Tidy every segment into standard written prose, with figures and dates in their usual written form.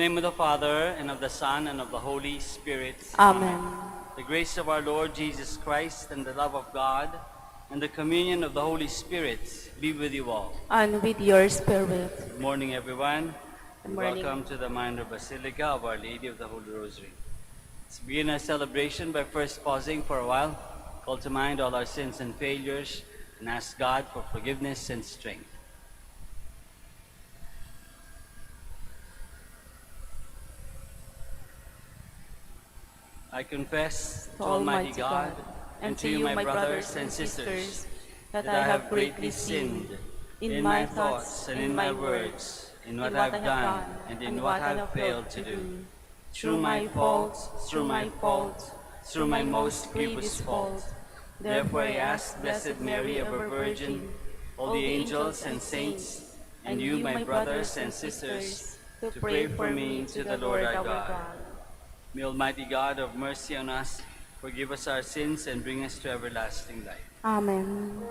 name of the Father, and of the Son, and of the Holy Spirit. Amen. The grace of our Lord Jesus Christ, and the love of God, and the communion of the Holy Spirit be with you all. And with your spirit. Good morning, everyone. Good morning. Welcome to the Minor Basilica of Our Lady of the Holy Rosary. Let's begin our celebration by first pausing for a while, call to mind all our sins and failures, and ask God for forgiveness and strength. I confess to Almighty God and to you, my brothers and sisters, that I have greatly sinned in my thoughts and in my words, in what I have done and in what I have failed to do. Through my faults, through my most grievous fault. Therefore I ask Blessed Mary, ever Virgin, all the angels and saints, and you, my brothers and sisters, to pray for me to the Lord our God. May Almighty God have mercy on us, forgive us our sins, and bring us to everlasting life. Amen.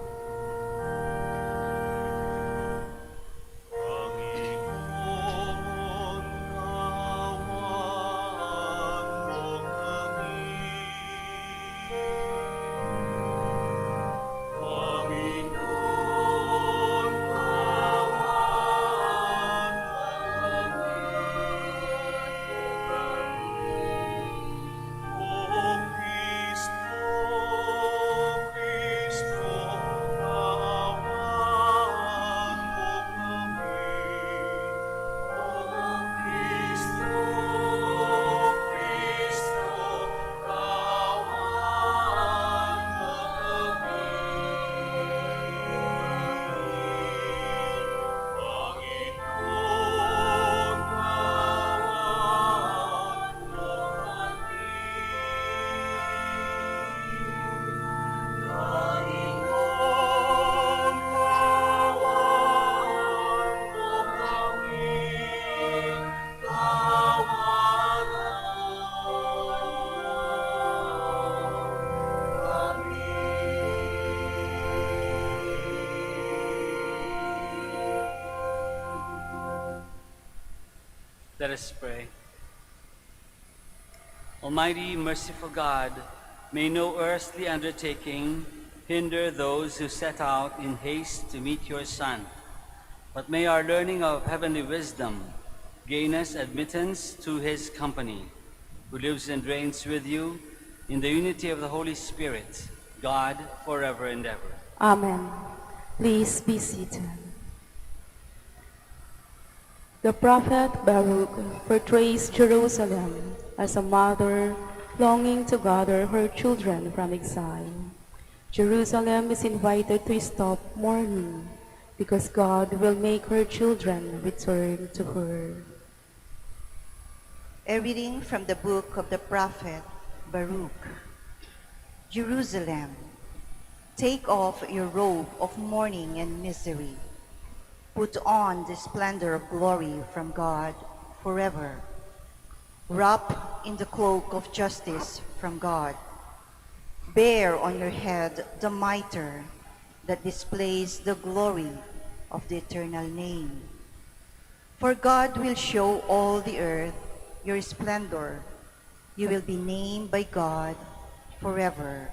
Let us pray. Almighty, merciful God, may no earthly undertaking hinder those who set out in haste to meet your Son, but may our learning of heavenly wisdom gain us admittance to his company, who lives and reigns with you in the unity of the Holy Spirit, God, forever and ever. Amen. Please be seated. The prophet Baruch portrays Jerusalem as a mother longing to gather her children from exile. Jerusalem is invited to stop mourning because God will make her children return to her. A reading from the book of the prophet Baruch. Jerusalem, take off your robe of mourning and misery. Put on the splendor of glory from God forever. Wrap in the cloak of justice from God. Bear on your head the mitre that displays the glory of the eternal name. For God will show all the earth your splendor. You will be named by God forever.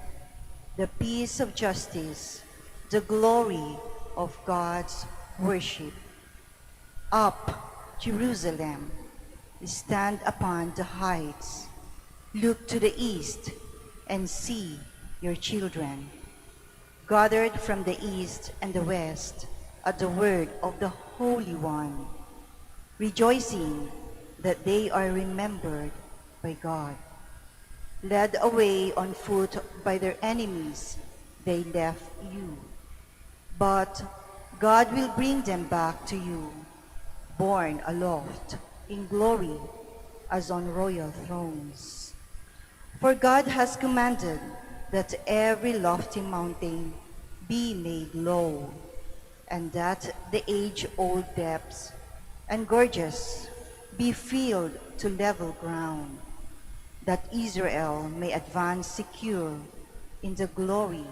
The peace of justice, the glory of God's worship. Up, Jerusalem, stand upon the heights. Look to the east and see your children, gathered from the east and the west at the word of the Holy One, rejoicing that they are remembered by God. Led away on foot by their enemies, they left you. But God will bring them back to you, borne aloft in glory as on royal thrones. For God has commanded that every lofty mountain be made low, and that the age-old depths and gorges be filled to level ground, that Israel may advance secure in the glory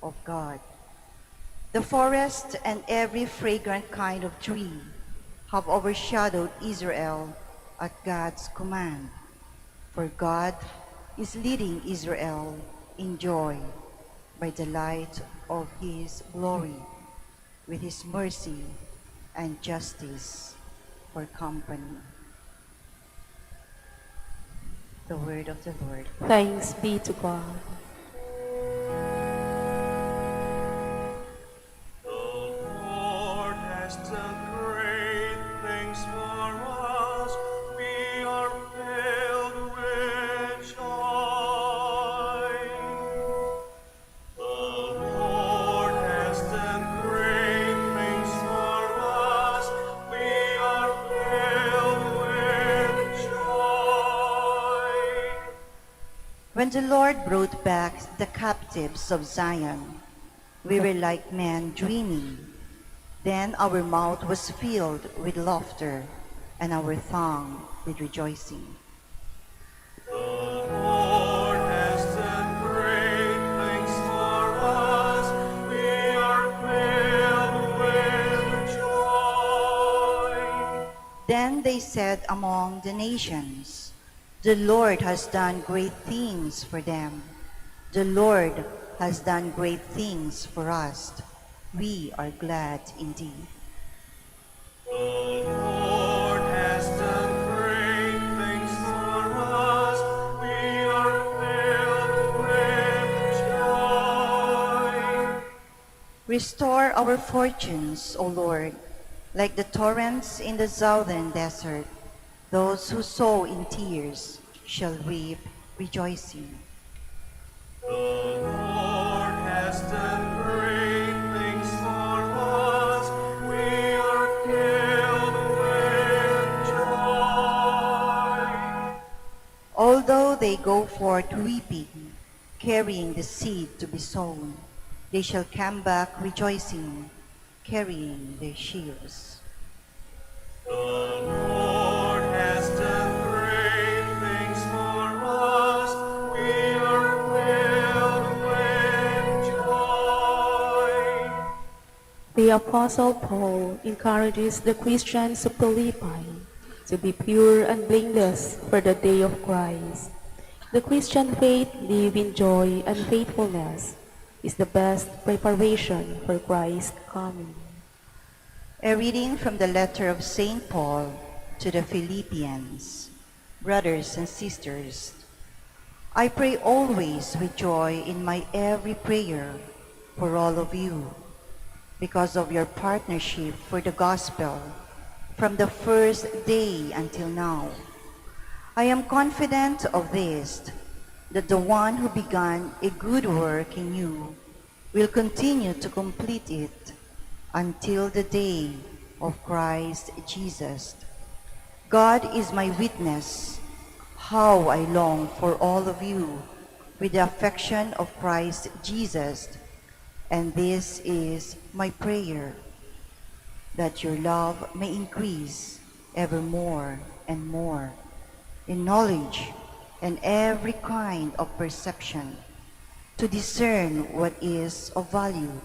of God. The forest and every fragrant kind of tree have overshadowed Israel at God's command. For God is leading Israel in joy by the light of his glory, with his mercy and justice for company. The word of the Lord. Thanks be to God. The Lord has done great things for us. We are filled with joy. The Lord has done great things for us. We are filled with joy. When the Lord brought back the captives of Zion, we were like men dreaming. Then our mouth was filled with laughter, and our tongue with rejoicing. The Lord has done great things for us. We are filled with joy. Then they said among the nations, "The Lord has done great things for them. The Lord has done great things for us. We are glad indeed." The Lord has done great things for us. We are filled with joy. Restore our fortunes, O Lord, like the torrents in the southern desert. Those who sow in tears shall reap rejoicing. The Lord has done great things for us. We are filled with joy. Although they go forth weeping, carrying the seed to be sown, they shall come back rejoicing, carrying their sheaves. The Lord has done great things for us. We are filled with joy. The Apostle Paul encourages the Christians of Philippi to be pure and blameless for the day of Christ. The Christian faith lived in joy and faithfulness is the best preparation for Christ's coming. A reading from the letter of St. Paul to the Philippians. Brothers and sisters, I pray always with joy in my every prayer for all of you, because of your partnership for the gospel from the first day until now. I am confident of this, that the one who began a good work in you will continue to complete it until the day of Christ Jesus. God is my witness, how I long for all of you with the affection of Christ Jesus, and this is my prayer, that your love may increase ever more and more in knowledge and every kind of perception, to discern what is of value,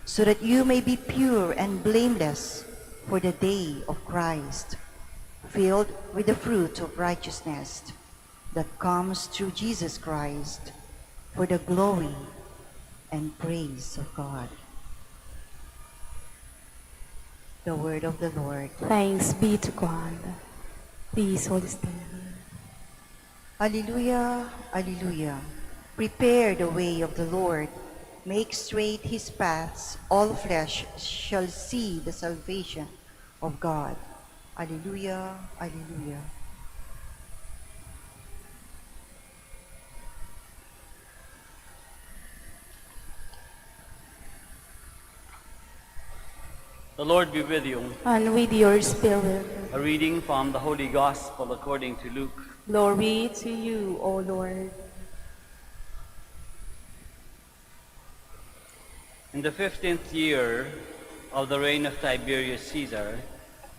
so that you may be pure and blameless for the day of Christ, filled with the fruit of righteousness that comes through Jesus Christ, for the glory and praise of God. The word of the Lord. Thanks be to God. Please hold still. Alleluia, alleluia. Prepare the way of the Lord. Make straight his paths. All flesh shall see the salvation of God. Alleluia, alleluia. The Lord be with you. And with your spirit. A reading from the Holy Gospel according to Luke. Glory to you, O Lord. In the 15th year of the reign of Tiberius Caesar,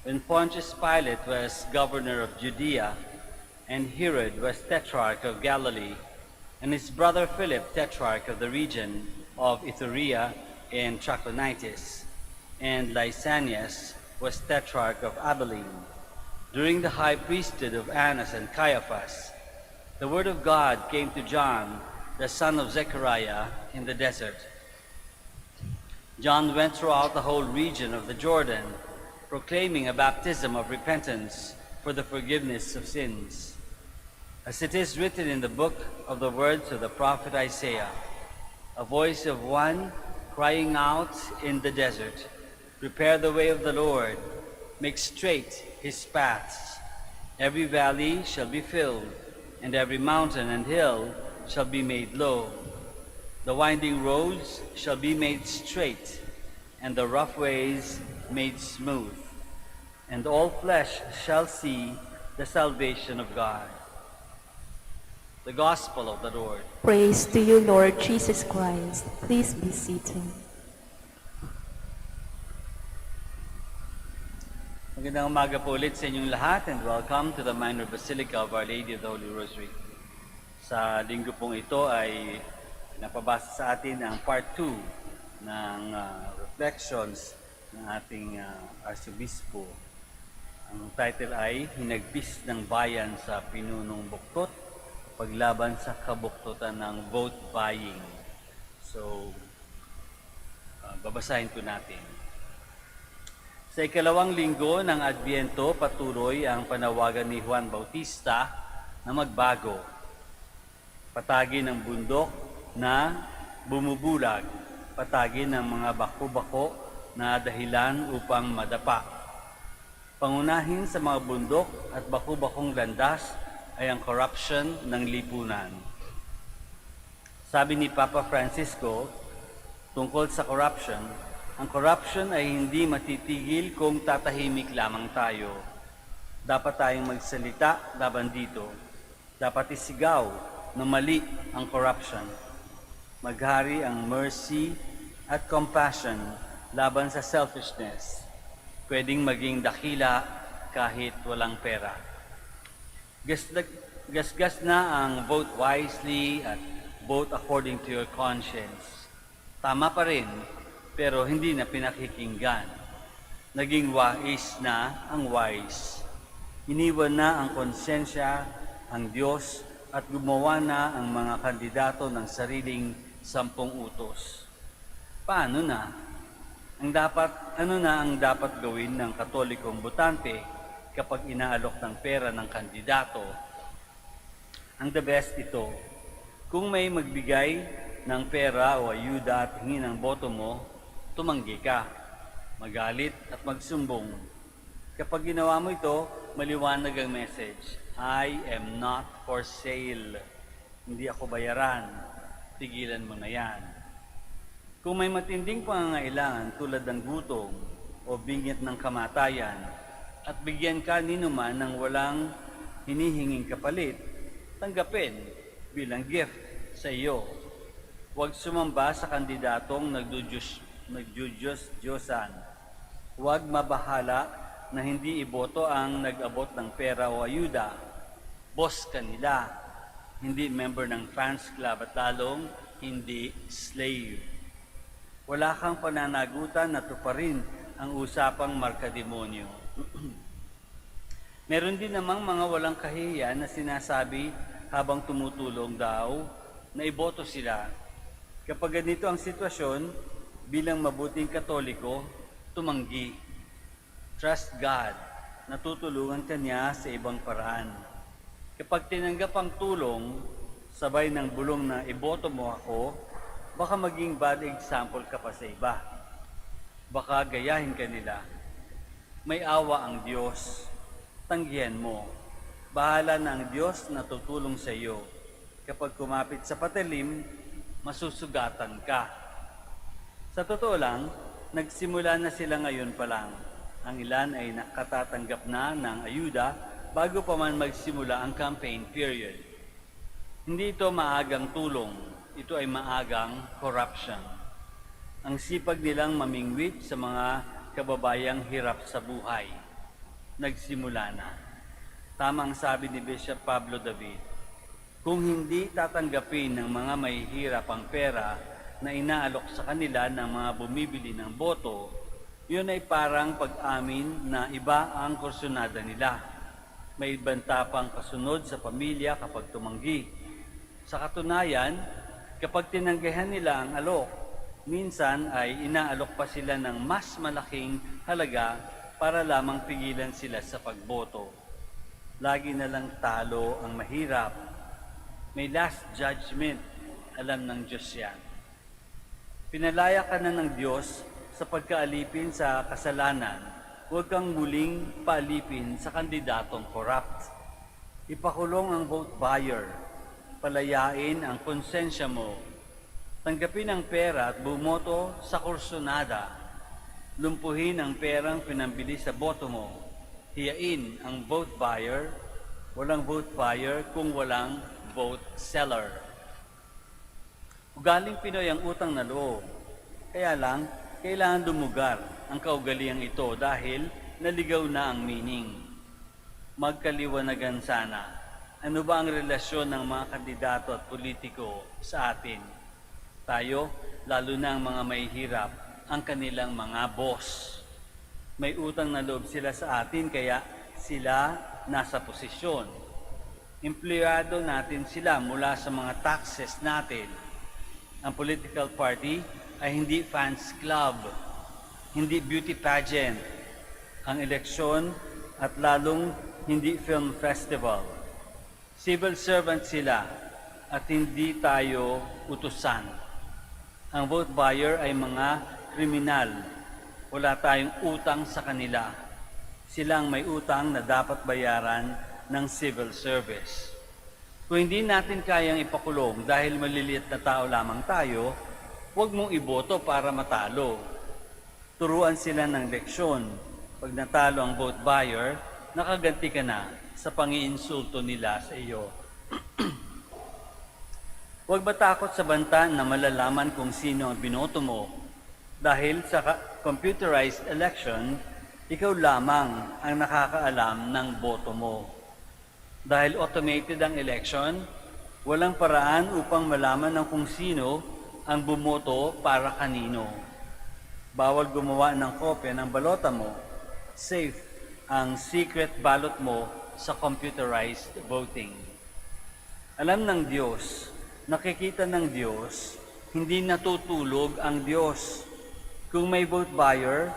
when Pontius Pilate was governor of Judea, and Herod was tetrarch of Galilee, and his brother Philip tetrarch of the region of Iturea and Trachonitis, and Lysanias was tetrarch of Abilene, During the high priesthood of Annas and Caiaphas, the word of God came to John, the son of Zechariah, in the desert. John went throughout the whole region of the Jordan, proclaiming a baptism of repentance for the forgiveness of sins. As it is written in the book of the words of the prophet Isaiah, a voice of one crying out in the desert, "Prepare the way of the Lord, make straight his paths. Every valley shall be filled, and every mountain and hill shall be made low. The winding roads shall be made straight, and the rough ways made smooth. And all flesh shall see the salvation of God." The Gospel of the Lord. Praise to you, Lord Jesus Christ. Please be seated. Magandang umaga po ulit sa inyong lahat and welcome to the Minor Basilica of Our Lady of the Holy Rosary. Sa linggo pong ito ay napabasa sa atin ang part 2 ng reflections ng ating Arsobispo. Ang title ay Hinagpis ng Bayan sa Pinunong Buktot, Paglaban sa Kabuktutan ng Vote Buying. So, babasahin po natin. Sa ikalawang linggo ng Adbyento, patuloy ang panawagan ni Juan Bautista na magbago. Patagin ang bundok na bumubulag, patagin ang mga bako-bako na dahilan upang madapa. Pangunahin sa mga bundok at bako-bakong landas ay ang corruption ng lipunan. Sabi ni Papa Francisco tungkol sa corruption, ang corruption ay hindi matitigil kung tatahimik lamang tayo. Dapat tayong magsalita laban dito. Dapat isigaw na mali ang corruption. Maghari ang mercy at compassion laban sa selfishness. Pwedeng maging dakila kahit walang pera. Gasgas na ang vote wisely at vote according to your conscience. Tama pa rin, pero hindi na pinakikinggan. Naging wais na ang wise. Iniwan na ang konsensya, ang Diyos, at gumawa na ang mga kandidato ng sariling 10 utos. Paano na? Ano na ang dapat gawin ng Katolikong botante kapag inaalok ng pera ng kandidato? Ang the best ito, kung may magbigay ng pera o ayuda at hingin ang boto mo, tumanggi ka, magalit at magsumbong. Kapag ginawa mo ito, maliwanag ang message, I am not for sale. Hindi ako bayaran. Tigilan mo na yan. Kung may matinding pangangailangan tulad ng gutom o bingit ng kamatayan at bigyan ka ninuman ng walang hinihinging kapalit, tanggapin bilang gift sa iyo. Huwag sumamba sa kandidatong nagdudiyos-diyosan. Huwag mabahala na hindi iboto ang nag-abot ng pera o ayuda. Boss kanila, hindi member ng fans club at lalong hindi slave. Wala kang pananagutan na tuparin ang usapang markademonyo. Meron din namang mga walang kahihiyan na sinasabi habang tumutulong daw na iboto sila. Kapag ganito ang sitwasyon, bilang mabuting Katoliko, tumanggi. Trust God, natutulungan ka niya sa ibang paraan. Kapag tinanggap ang tulong, sabay ng bulong na iboto mo ako, baka maging bad example ka pa sa iba. Baka gayahin ka nila. May awa ang Diyos. Tanggihan mo. Bahala na ang Diyos na tutulong sa iyo. Kapag kumapit sa patalim, masusugatan ka. Sa totoo lang, nagsimula na sila ngayon pa lang. Ang ilan ay nakatatanggap na ng ayuda bago pa man magsimula ang campaign period. Hindi ito maagang tulong. Ito ay maagang corruption. Ang sipag nilang mamingwit sa mga kababayang hirap sa buhay. Nagsimula na. Tama ang sabi ni Bishop Pablo David, kung hindi tatanggapin ng mga mahihirap ang pera na inaalok sa kanila ng mga bumibili ng boto, yun ay parang pag-amin na iba ang kursunada nila. May banta pang kasunod sa pamilya kapag tumanggi. Sa katunayan, kapag tinanggihan nila ang alok, minsan ay inaalok pa sila ng mas malaking halaga para lamang pigilan sila sa pagboto. Lagi na lang talo ang mahirap. May last judgment, alam ng Diyos yan. Pinalaya ka na ng Diyos sa pagkaalipin sa kasalanan, huwag kang muling paalipin sa kandidatong corrupt. Ipakulong ang vote buyer, palayain ang konsensya mo, tanggapin ang pera at bumoto sa kursunada, lumpuhin ang perang pinambili sa boto mo, hiyain ang vote buyer, walang vote buyer kung walang vote seller. Ugaling Pinoy ang utang na loob. Kaya lang, kailangan lumugar ang kaugaliang ito dahil naligaw na ang meaning. Magkaliwanagan sana. Ano ba ang relasyon ng mga kandidato at politiko sa atin? Tayo, lalo na ang mga mahihirap, ang kanilang mga boss. May utang na loob sila sa atin kaya sila nasa posisyon. Empleyado natin sila mula sa mga taxes natin. Ang political party ay hindi fans club, hindi beauty pageant. Ang eleksyon at lalong hindi film festival. Civil servant sila at hindi tayo utusan. Ang vote buyer ay mga kriminal. Wala tayong utang sa kanila. Silang may utang na dapat bayaran ng civil service. Kung hindi natin kayang ipakulong dahil maliliit na tao lamang tayo, huwag mong iboto para matalo. Turuan sila ng leksyon. Pag natalo ang vote buyer, nakaganti ka na sa pangiinsulto nila sa iyo. Huwag matakot sa banta na malalaman kung sino ang binoto mo. Dahil sa computerized election, ikaw lamang ang nakakaalam ng boto mo. Dahil automated ang election, walang paraan upang malaman ng kung sino ang bumoto para kanino. Bawal gumawa ng kopya ng balota mo. Safe ang secret ballot mo sa computerized voting. Alam ng Diyos, nakikita ng Diyos, hindi natutulog ang Diyos. Kung may vote buyer,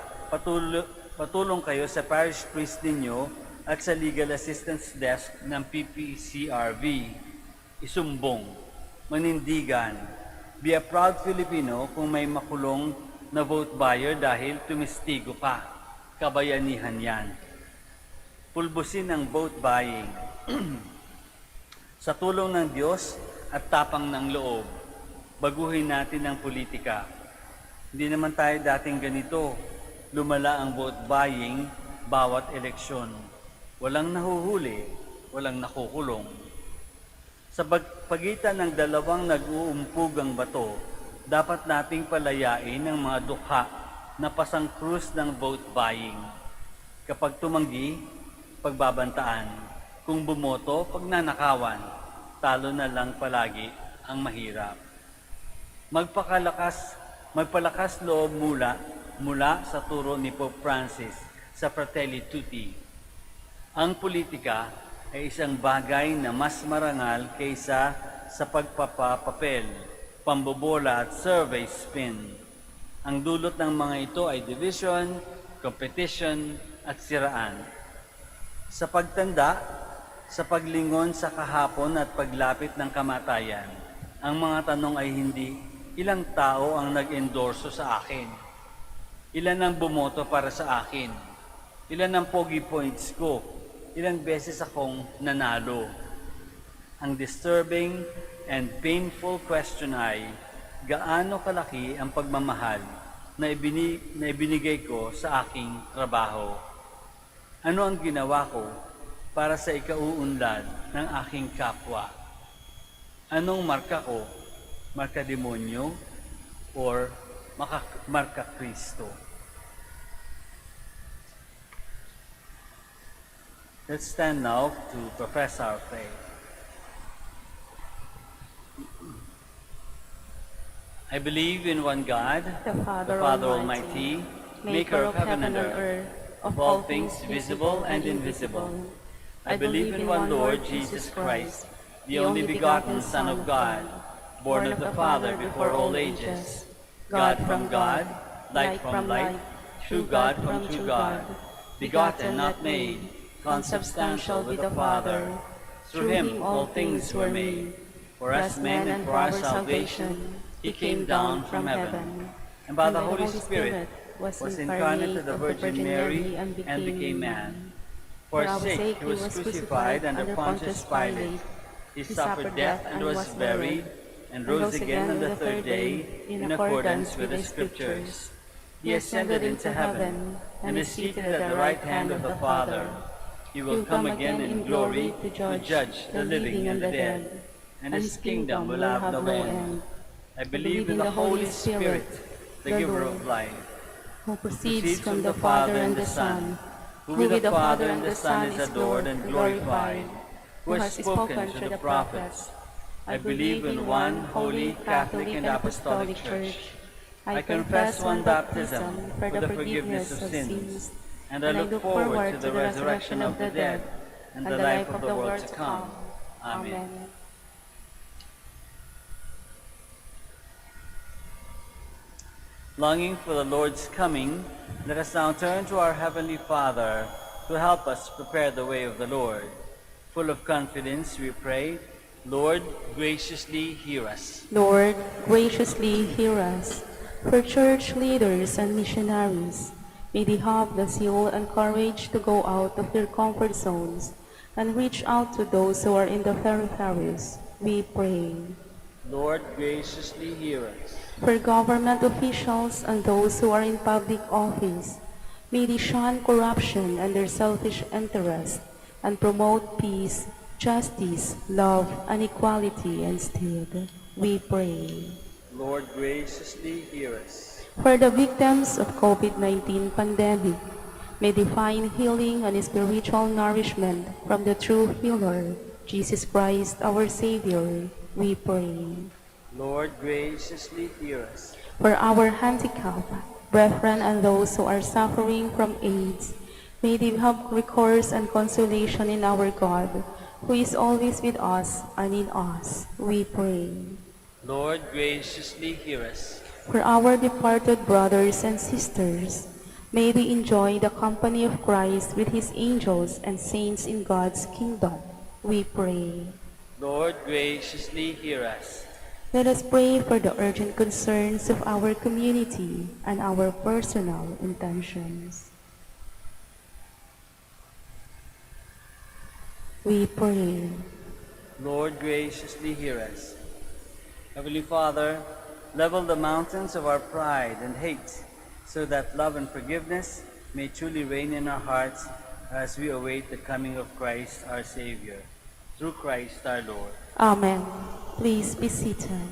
patulong kayo sa parish priest ninyo at sa legal assistance desk ng PPCRV. Isumbong, manindigan, be a proud Filipino kung may makulong na vote buyer dahil tumistigo ka. Kabayanihan yan. Pulbusin ang vote buying. Sa tulong ng Diyos at tapang ng loob, baguhin natin ang politika. Hindi naman tayo dating ganito. Lumala ang vote buying bawat eleksyon. Walang nahuhuli, walang nakukulong. Sa pagitan ng dalawang nag-uumpugang bato, dapat nating palayain ang mga dukha na pasangkrus ng vote buying. Kapag tumanggi, pagbabantaan. Kung bumoto, pagnanakawan. Talo na lang palagi ang mahirap. Magpalakas loob mula sa turo ni Pope Francis sa Fratelli Tutti. Ang politika ay isang bagay na mas marangal kaysa sa pagpapapapel, pambobola at survey spin. Ang dulot ng mga ito ay division, competition at siraan. Sa pagtanda, sa paglingon sa kahapon at paglapit ng kamatayan, ang mga tanong ay hindi, ilang tao ang nag-endorso sa akin? Ilan ang bumoto para sa akin? Ilan ang pogi points ko? Ilang beses akong nanalo? Ang disturbing and painful question ay, gaano kalaki ang pagmamahal na ibinigay ko sa aking trabaho? Ano ang ginawa ko para sa ikauunlad ng aking kapwa? Anong marka ko? Marka demonyo or marka Kristo? Let's stand now to profess our faith. I believe in one God, The the Father Father Almighty, Almighty, maker of heaven and earth, of all things visible and invisible. I believe in one Lord Jesus Christ, the only begotten Son of God, born of the Father before all ages, God from God, light from light, true God from true God, begotten, not made, consubstantial with the Father. Through him all things were made. For us men and for our salvation, he came down from heaven, and by the Holy Spirit was incarnate of the Virgin Mary and became man. For our sake he was crucified under Pontius Pilate. He suffered death and was buried, and rose again on the third day in accordance with the Scriptures. He ascended into heaven and is seated at the right hand of the Father. He will come again in glory to judge the living and the dead, and his kingdom will have no end. I believe in the Holy Spirit, the giver of life, who proceeds from the Father and the Son, who with the Father and the Son is adored and glorified, who has spoken to the prophets. I believe in one holy, Catholic, and Apostolic Church. I confess one baptism for the forgiveness of sins, and I look forward to the resurrection of the dead and the life of the world to come. Amen. Longing for the Lord's coming, let us now turn to our Heavenly Father to help us prepare the way of the Lord. Full of confidence, we pray, Lord, graciously hear us. Lord, graciously hear us. For church leaders and missionaries, may they have the zeal and courage to go out of their comfort zones and reach out to those who are in the peripheries. We pray. Lord, graciously hear us. For government officials and those who are in public office, may they shun corruption and their selfish interest and promote peace, justice, love, and equality instead. We pray. Lord, graciously hear us. For the victims of COVID-19 pandemic, may they find healing and spiritual nourishment from the true healer, Jesus Christ, our Savior. We pray. Lord, graciously hear us. For our handicapped brethren and those who are suffering from AIDS, may they have recourse and consolation in our God, who is always with us and in us. We pray. Lord, graciously hear us. For our departed brothers and sisters, may they enjoy the company of Christ with his angels and saints in God's kingdom. We pray. Lord, graciously hear us. Let us pray for the urgent concerns of our community and our personal intentions. We pray. Lord, graciously hear us. Heavenly Father, level the mountains of our pride and hate, so that love and forgiveness may truly reign in our hearts as we await the coming of Christ our Savior. Through Christ our Lord. Amen. Please be seated.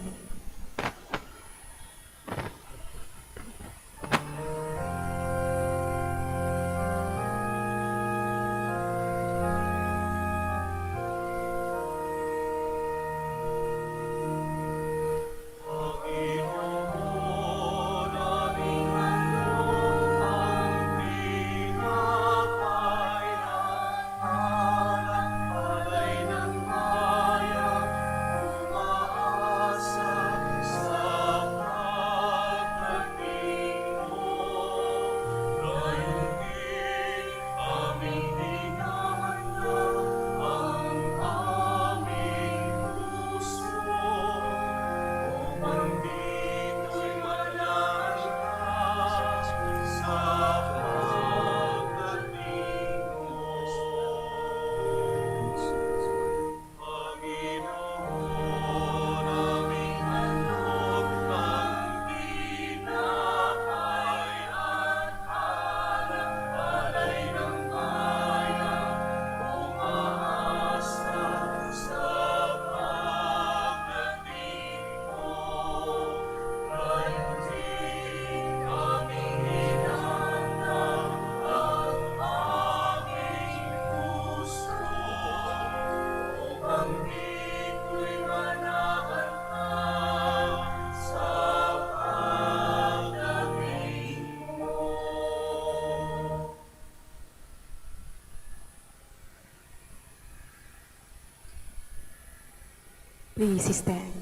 Please stand.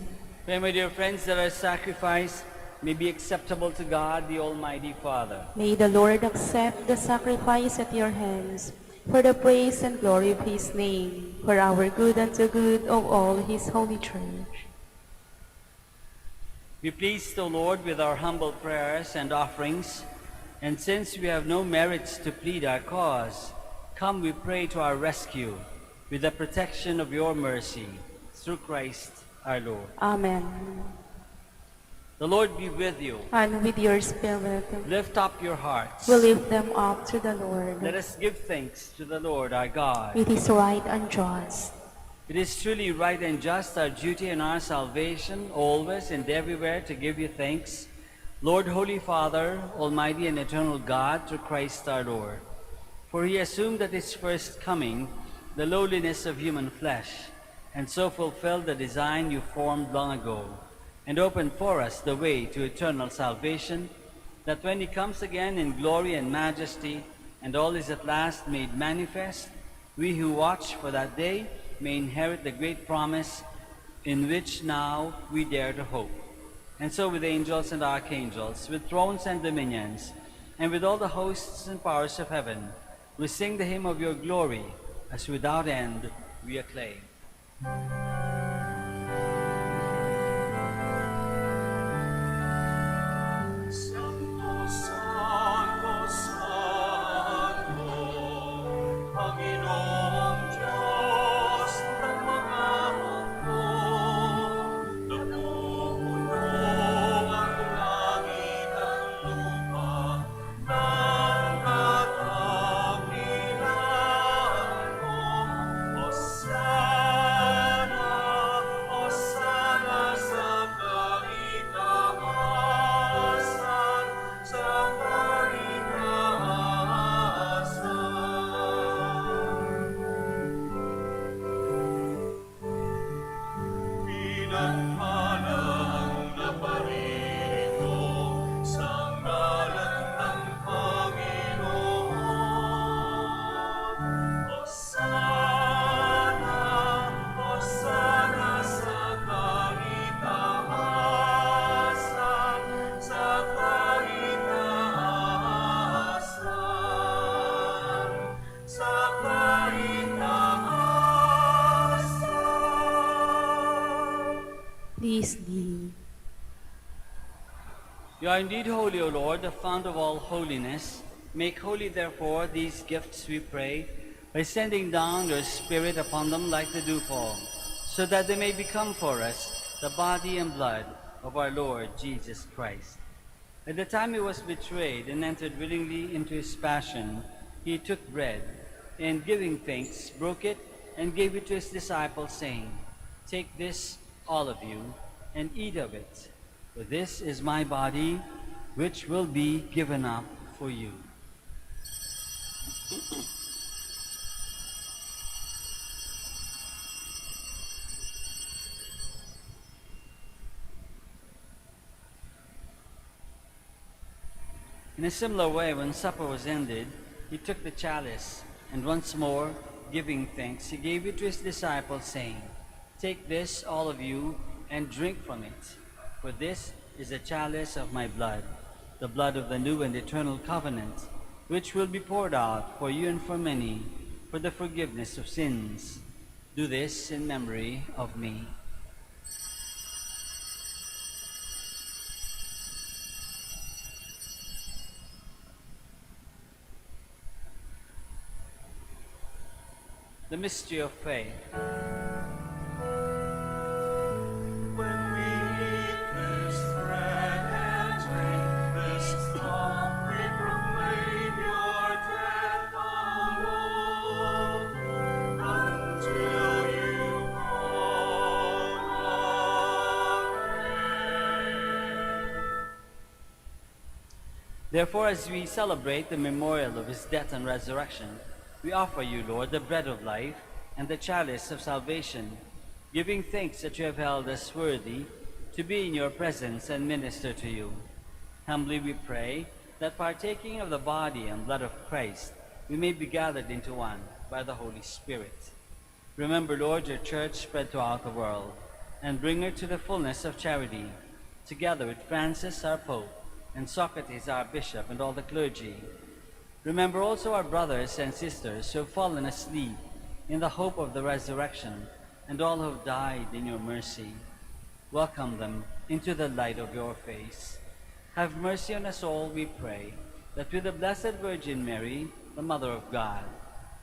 Pray, my dear friends, that our sacrifice may be acceptable to God, the Almighty Father. May the Lord accept the sacrifice at your hands for the praise and glory of his name, for our good and the good of all his holy church. Be pleased, O Lord, with our humble prayers and offerings, and since we have no merits to plead our cause, come, we pray, to our rescue with the protection of your mercy, through Christ our Lord. Amen. The Lord be with you. And with your spirit, Lift up your hearts. we lift them up to the Lord. Let us give thanks to the Lord our God. It is right and just. It is truly right and just, our duty and our salvation, always and everywhere to give you thanks, Lord, Holy Father, Almighty and eternal God, through Christ our Lord. For he assumed at his first coming the lowliness of human flesh, and so fulfilled the design you formed long ago, and opened for us the way to eternal salvation, that when he comes again in glory and majesty, and all is at last made manifest, we who watch for that day may inherit the great promise in which now we dare to hope. And so with angels and archangels, with thrones and dominions, and with all the hosts and powers of heaven, we sing the hymn of your glory, as without end we acclaim. Santo, Santo, Santo, Panginoong Diyos ng mga hukbo, napupuno ang langit at lupa ng kadakilaan mo. Hosanna, Hosanna sa kaitaasan, sa kaitaasan. Pinagpalang naparito sa ngalan ng Panginoon. Hosanna, Hosanna sa kaitaasan, sa kaitaasan, sa kaitaasan. Please kneel. You are indeed holy, O Lord, the fount of all holiness. Make holy, therefore, these gifts, we pray, by sending down your Spirit upon them like the dewfall, so that they may become for us the body and blood of our Lord Jesus Christ. At the time he was betrayed and entered willingly into his passion, he took bread, and giving thanks, broke it, and gave it to his disciples, saying, "Take this, all of you, and eat of it, for this is my body, which will be given up for you." In a similar way, when supper was ended, he took the chalice, and once more, giving thanks, he gave it to his disciples, saying, "Take this, all of you, and drink from it, for this is the chalice of my blood, the blood of the new and eternal covenant, which will be poured out for you and for many, for the forgiveness of sins. Do this in memory of me." The mystery of faith. When we eat this bread and drink this cup, we proclaim your death, O Lord, until you come again. Therefore, as we celebrate the memorial of his death and resurrection, we offer you, Lord, the bread of life and the chalice of salvation, giving thanks that you have held us worthy to be in your presence and minister to you. Humbly we pray that partaking of the body and blood of Christ, we may be gathered into one by the Holy Spirit. Remember, Lord, your church spread throughout the world, and bring her to the fullness of charity, together with Francis our Pope, and Socrates our Bishop, and all the clergy. Remember also our brothers and sisters who have fallen asleep in the hope of the resurrection, and all who have died in your mercy. Welcome them into the light of your face. Have mercy on us all, we pray, that with the Blessed Virgin Mary, the Mother of God,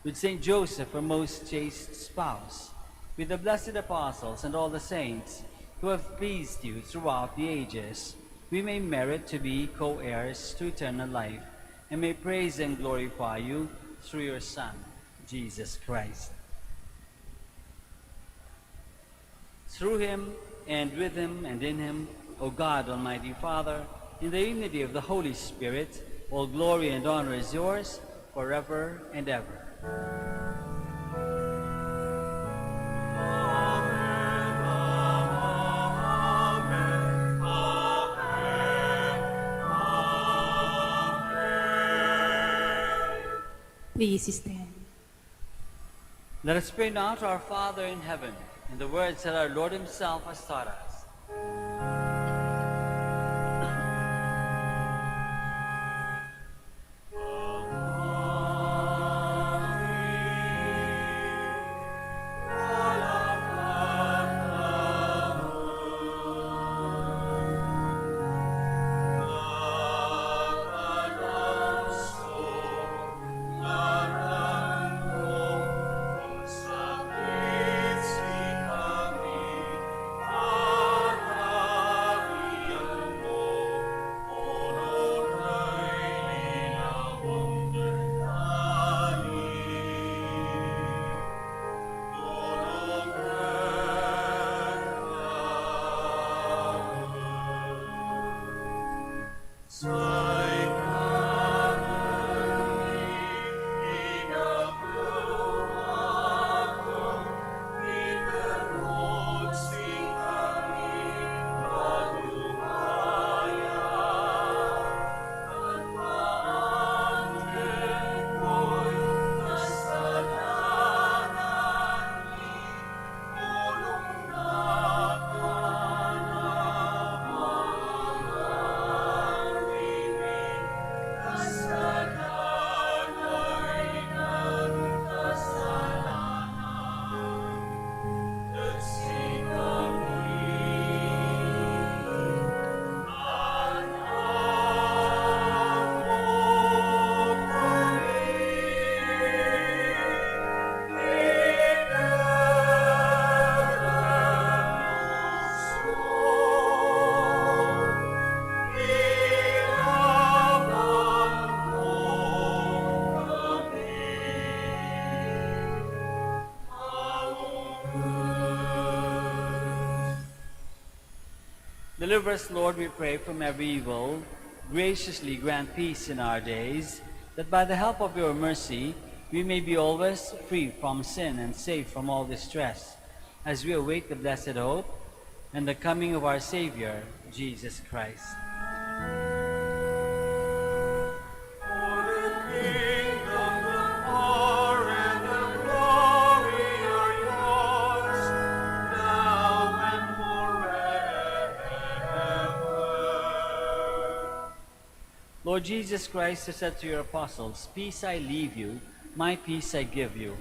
with Saint Joseph, her most chaste spouse, with the blessed apostles and all the saints who have pleased you throughout the ages, we may merit to be co-heirs to eternal life, and may praise and glorify you through your Son, Jesus Christ. Through him, and with him, and in him, O God, Almighty Father, in the unity of the Holy Spirit, all glory and honor is yours forever and ever. Please stand. Let us pray now to our Father in heaven, in the words that our Lord himself has taught us. Deliver us, Lord, we pray, from every evil. Graciously grant peace in our days, that by the help of your mercy we may be always free from sin and safe from all distress, as we await the blessed hope and the coming of our Savior, Jesus Christ. Lord Jesus Christ, who said to your apostles, "Peace I leave you, my peace I give you,"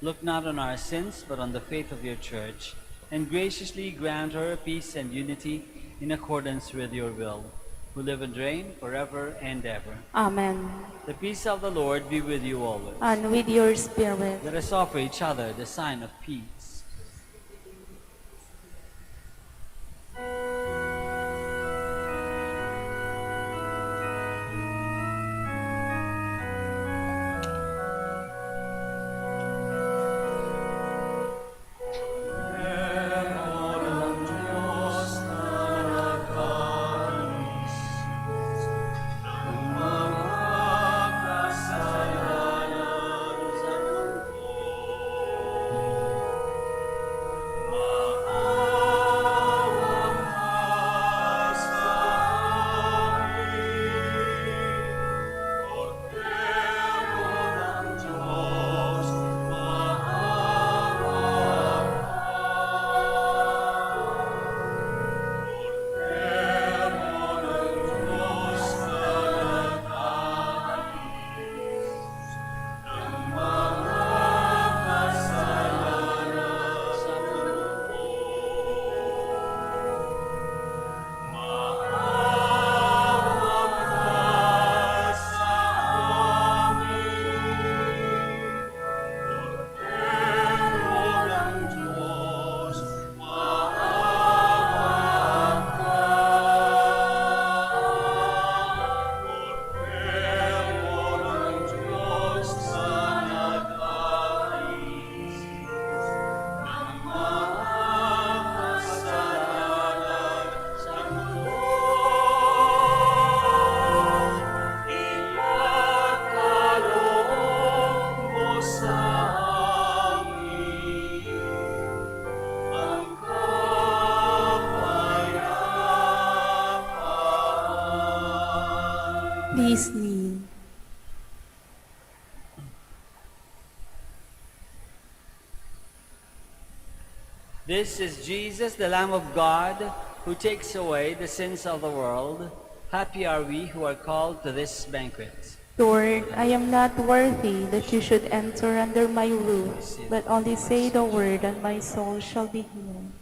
look not on our sins, but on the faith of your church, and graciously grant her peace and unity in accordance with your will, who live and reign forever and ever. Amen. The peace of the Lord be with you always. And with your spirit. Let us offer each other the sign of peace. Please kneel. This is Jesus, the Lamb of God, who takes away the sins of the world. Happy are we who are called to this banquet. Lord, I am not worthy that you should enter under my roof, but only say the word and my soul shall be healed.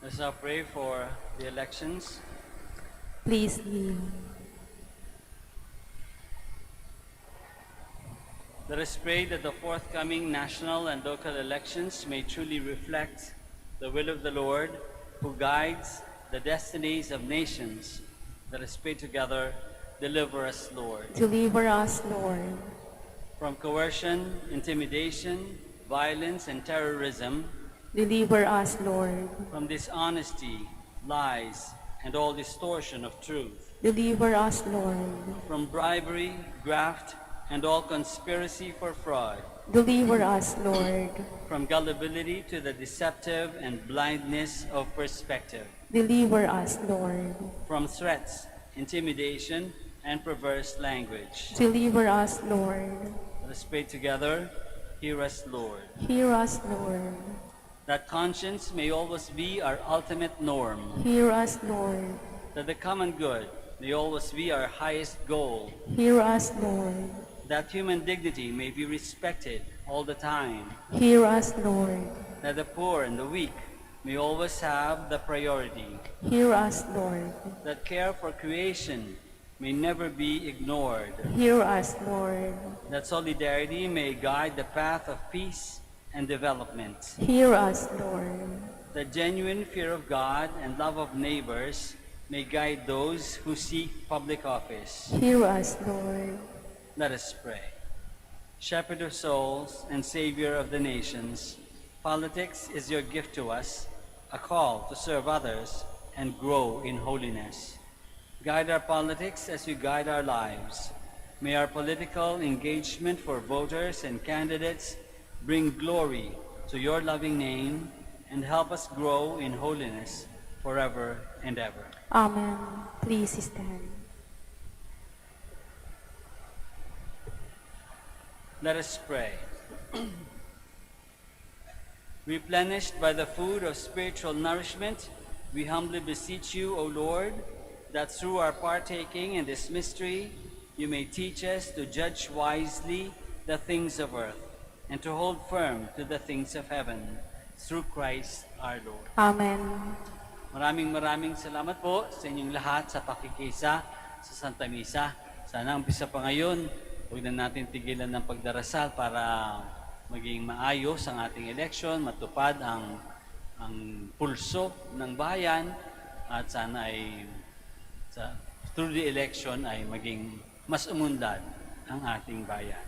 Let's now pray for the elections. Please kneel. Let us pray that the forthcoming national and local elections may truly reflect the will of the Lord, who guides the destinies of nations. Let us pray together. Deliver us, Lord, Deliver us, Lord, from coercion, intimidation, violence, and terrorism, deliver us, Lord, from dishonesty, lies, and all distortion of truth, deliver us, Lord, from bribery, graft, and all conspiracy for fraud, deliver us, Lord, from gullibility to the deceptive and blindness of perspective, deliver us, Lord, from threats, intimidation, and perverse language. deliver us, Lord, Let us pray together. Hear us, Lord. hear us, Lord, That conscience may always be our ultimate norm, hear us, Lord, that the common good may always be our highest goal, hear us, Lord, that human dignity may be respected all the time, hear us, Lord, that the poor and the weak may always have the priority, hear us, Lord, that care for creation may never be ignored, hear us, Lord, that solidarity may guide the path of peace and development, hear us, Lord, that genuine fear of God and love of neighbors may guide those who seek public office. hear us, Lord. Let us pray. Shepherd of souls and Savior of the nations, politics is your gift to us, a call to serve others and grow in holiness. Guide our politics as you guide our lives. May our political engagement for voters and candidates bring glory to your loving name and help us grow in holiness forever and ever. Amen. Please stand. Let us pray. Replenished by the food of spiritual nourishment, we humbly beseech you, O Lord, that through our partaking in this mystery, you may teach us to judge wisely the things of earth and to hold firm to the things of heaven, through Christ our Lord. Amen. Maraming salamat po sa inyong lahat sa pakikisa sa Santa Misa. Sana umpisa pa ngayon, huwag na natin tigilan ng pagdarasal para maging maayos ang ating eleksyon, matupad ang pulso ng bayan, at sana ay through the election ay maging mas umunlad ang ating bayan.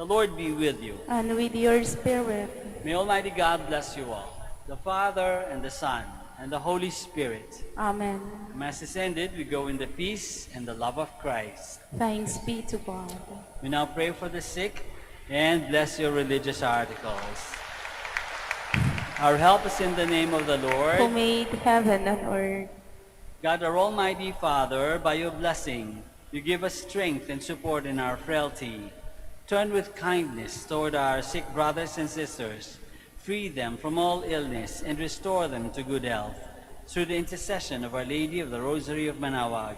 The Lord be with you. And with your spirit. May Almighty God bless you all, the Father and the Son and the Holy Spirit. Amen. Mass is ended. We go in the peace and the love of Christ. Thanks be to God. We now pray for the sick and bless your religious articles. Our help is in the name of the Who Lord. made heaven and earth. God, our Almighty Father, by your blessing, you give us strength and support in our frailty. Turn with kindness toward our sick brothers and sisters. Free them from all illness and restore them to good health through the intercession of Our Lady of the Rosary of Manaoag,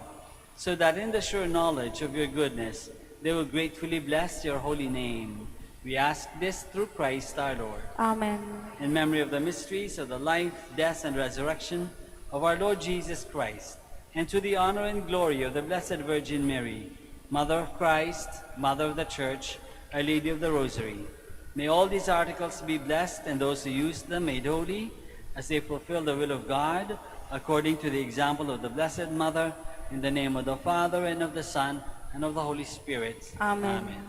so that in the sure knowledge of your goodness, they will gratefully bless your holy name. We ask this through Christ our Lord. Amen. In memory of the mysteries of the life, death, and resurrection of our Lord Jesus Christ, and to the honor and glory of the Blessed Virgin Mary, Mother of Christ, Mother of the Church, Our Lady of the Rosary, may all these articles be blessed and those who use them made holy as they fulfill the will of God according to the example of the Blessed Mother, in the name of the Father and of the Son and of the Holy Spirit. Amen. Amen.